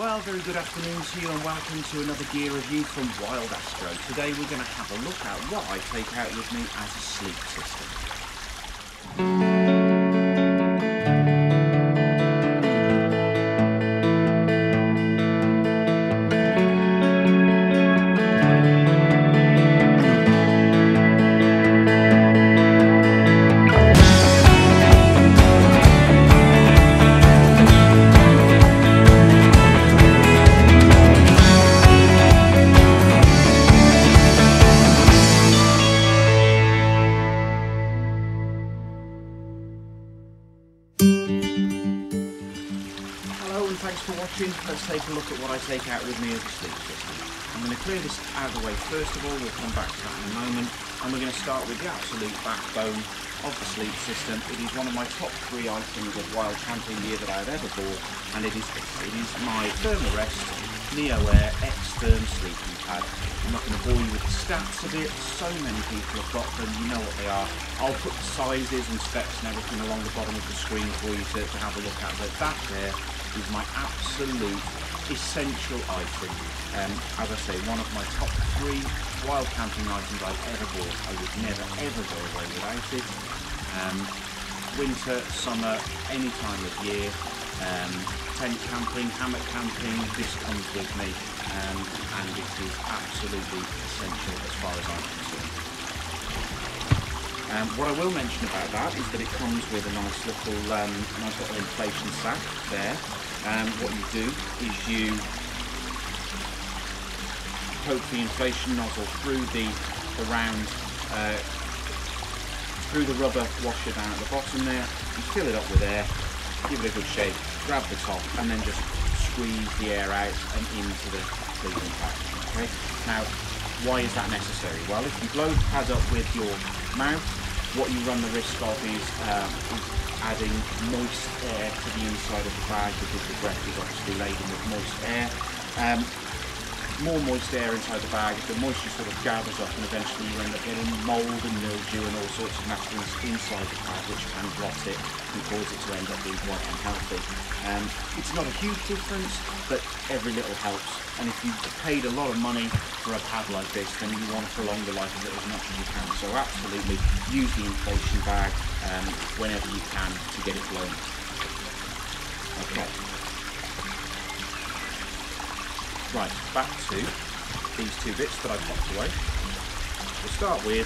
Well, very good afternoon to you and welcome to another gear review from Wild Astro. Today we're going to have a look at what I take out with me as a sleep system. Thanks for watching. Let's take a look at what I take out with me as a sleep system. I'm going to clear this out of the way first of all, we'll come back to that in a moment, and we're going to start with the absolute backbone of the sleep system. It is one of my top 3 items of wild camping gear that I've ever bought, and it is my Thermarest Neo Air X-Therm sleeping pad. I'm not going to bore you with the stats of it, so many people have got them, you know what they are. I'll put the sizes and specs and everything along the bottom of the screen for you to have a look at, but that there is my absolute essential item. As I say, one of my top 3 wild camping items I've ever bought. I would never ever go away without it. Winter, summer, any time of year, tent camping, hammock camping, this comes with me, and it is absolutely essential as far as I'm concerned. What I will mention about that is that it comes with a nice little inflation sack there. What you do is you poke the inflation nozzle through the round, through the rubber washer down at the bottom there. You fill it up with air, give it a good shake, grab the top, and then just squeeze the air out and into the sleeping pad. Okay. Now, why is that necessary? Well, if you blow the pad up with your mouth, what you run the risk of is adding moist air to the inside of the bag, because the breath is obviously laden with moist air. More moist air inside the bag, the moisture sort of gathers up and eventually you end up getting mould and mildew and all sorts of nastiness inside the bag, which can rot it and cause it to end up being quite unhealthy. It's not a huge difference, but every little helps. And if you've paid a lot of money for a pad like this, then you want to prolong the life of it as much as you can. So absolutely use the inflation bag whenever you can to get it blown. Okay. Right, back to these 2 bits that I popped away. We'll start with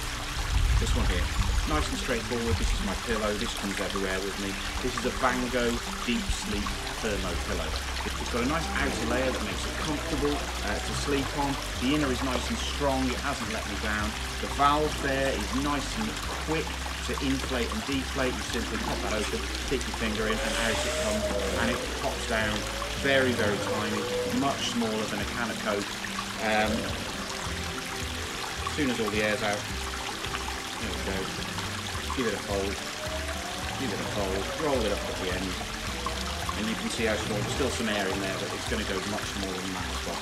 this one here. Nice and straightforward. This is my pillow. This comes everywhere with me. This is a Vango Deep Sleep Thermo pillow. It's got a nice outer layer that makes it comfortable to sleep on. The inner is nice and strong. It hasn't let me down. The valve there is nice and quick to inflate and deflate. You simply pop that open, stick your finger in, and out it comes, and it pops down. Very, very tiny, much smaller than a can of Coke. As soon as all the air's out, there we go. Give it a fold, roll it up at the end, and you can see how small, there's still some air in there, but it's going to go much smaller than that as well.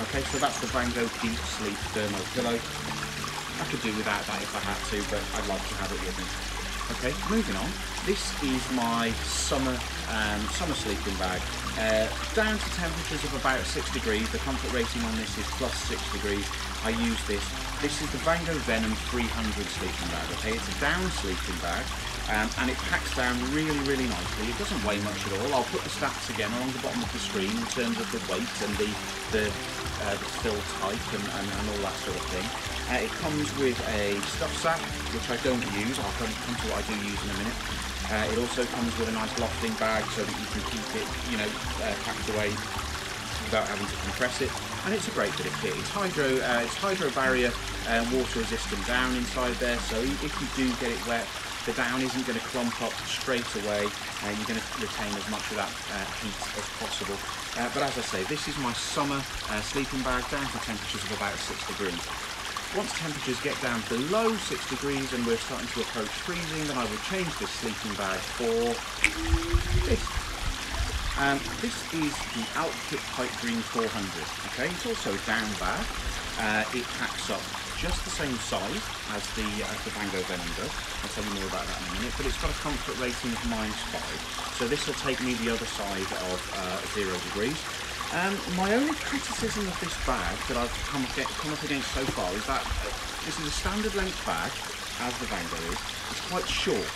Okay, so that's the Vango Deep Sleep Thermo pillow. I could do without that if I had to, but I'd like to have it with me. Okay, moving on. This is my summer sleeping bag. Down to temperatures of about 6 degrees. The comfort rating on this is plus 6 degrees. I use this. This is the Vango Venom 300 sleeping bag. Okay, it's a down sleeping bag, and it packs down really, really nicely. It doesn't weigh much at all. I'll put the stats again along the bottom of the screen in terms of the weight and the fill type and all that sort of thing. It comes with a stuff sack, which I don't use. I'll come to what I do use in a minute. It also comes with a nice lofting bag so that you can keep it, packed away without having to compress it. And it's a great bit of kit. It's hydro barrier, water resistant down inside there. So if you do get it wet, the down isn't going to clump up straight away, and you're going to retain as much of that heat as possible. But as I say, this is my summer sleeping bag, down to temperatures of about 6 degrees. Once temperatures get down below 6 degrees and we're starting to approach freezing, then I will change this sleeping bag for this. This is the Outfit Pipe Dream 400. Okay, it's also a down bag. It packs up just the same size as the Vango Venom does. I'll tell you more about that in a minute, but it's got a comfort rating of -5. So this will take me the other side of 0 degrees. My only criticism of this bag that I've come up against so far is that this is a standard length bag, as the Vango is. It's quite short.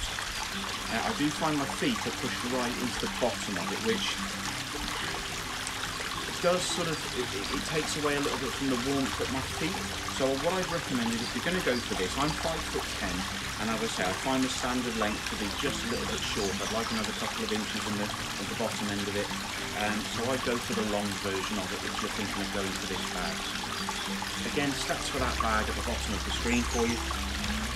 I do find my feet are pushed right into the bottom of it, which does sort of, it takes away a little bit from the warmth at my feet. So what I'd recommend is if you're going to go for this, I'm 5'10", and as I say, I find the standard length to be just a little bit short. I'd like another couple of inches in at the bottom end of it. So I'd go for the long version of it if you're thinking of going for this bag. Again, stats for that bag at the bottom of the screen for you.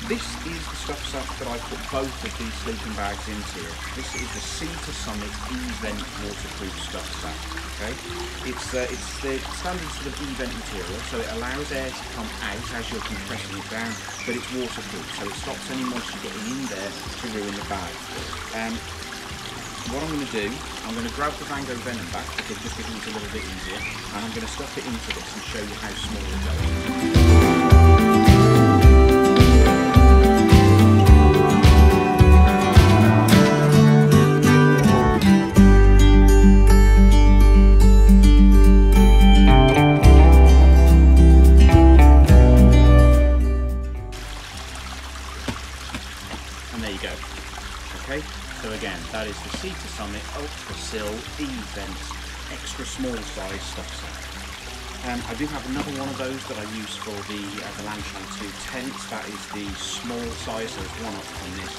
This is the stuff sack that I put both of these sleeping bags into. This is the Sea to Summit E-Vent waterproof stuff sack. Okay, it's the standard sort of E-Vent material, so it allows air to come out as you're compressing it down, but it's waterproof, so it stops any moisture getting in there to ruin the bag. What I'm going to do, I'm going to grab the Vango Venom back because just because it's a little bit easier, and I'm going to stuff it into this and show you how small it goes. And there you go. Okay, so again, that is the Sea to Summit Ultra Sil E-Vent extra small size stuff sack. I do have another one of those that I use for the Lanchan 2 tents. That is the small size, so there's one up on this,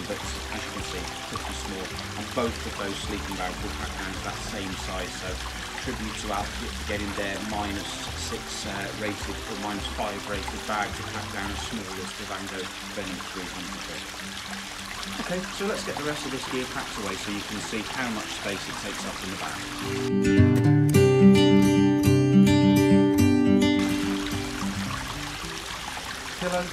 but as you can see, pretty small. And both of those sleeping bags will pack down to that same size. So tribute to Outfit for getting their -6 rated or -5 rated bag to pack down as small as the Vango Venom 300. Okay, so let's get the rest of this gear packed away so you can see how much space it takes up in the bag. Pillow.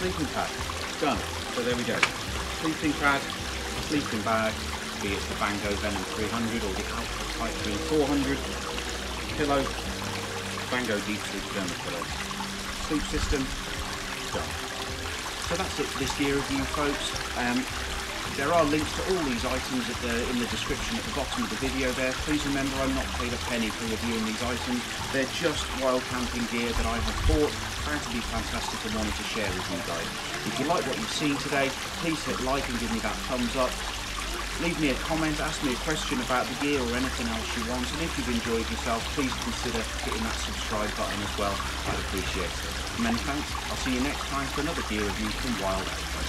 Sleeping pad, done. So there we go. Sleeping pad, sleeping bag, be it the Vango Venom 300 or the Alpha Type 400. Pillow, Vango Deep Sleep Thermal Pillow. Sleep system, done. So that's it for this gear review, folks. There are links to all these items in the description at the bottom of the video there. Please remember, I'm not paid a penny for reviewing these items. They're just wild camping gear that I have bought, found to be fantastic and wanted to share with you guys. If you like what you've seen today, please hit like and give me that thumbs up. Leave me a comment, ask me a question about the gear or anything else you want, and if you've enjoyed yourself, please consider hitting that subscribe button as well. I'd appreciate it. Many thanks. I'll see you next time for another gear review from Wild Outfitters.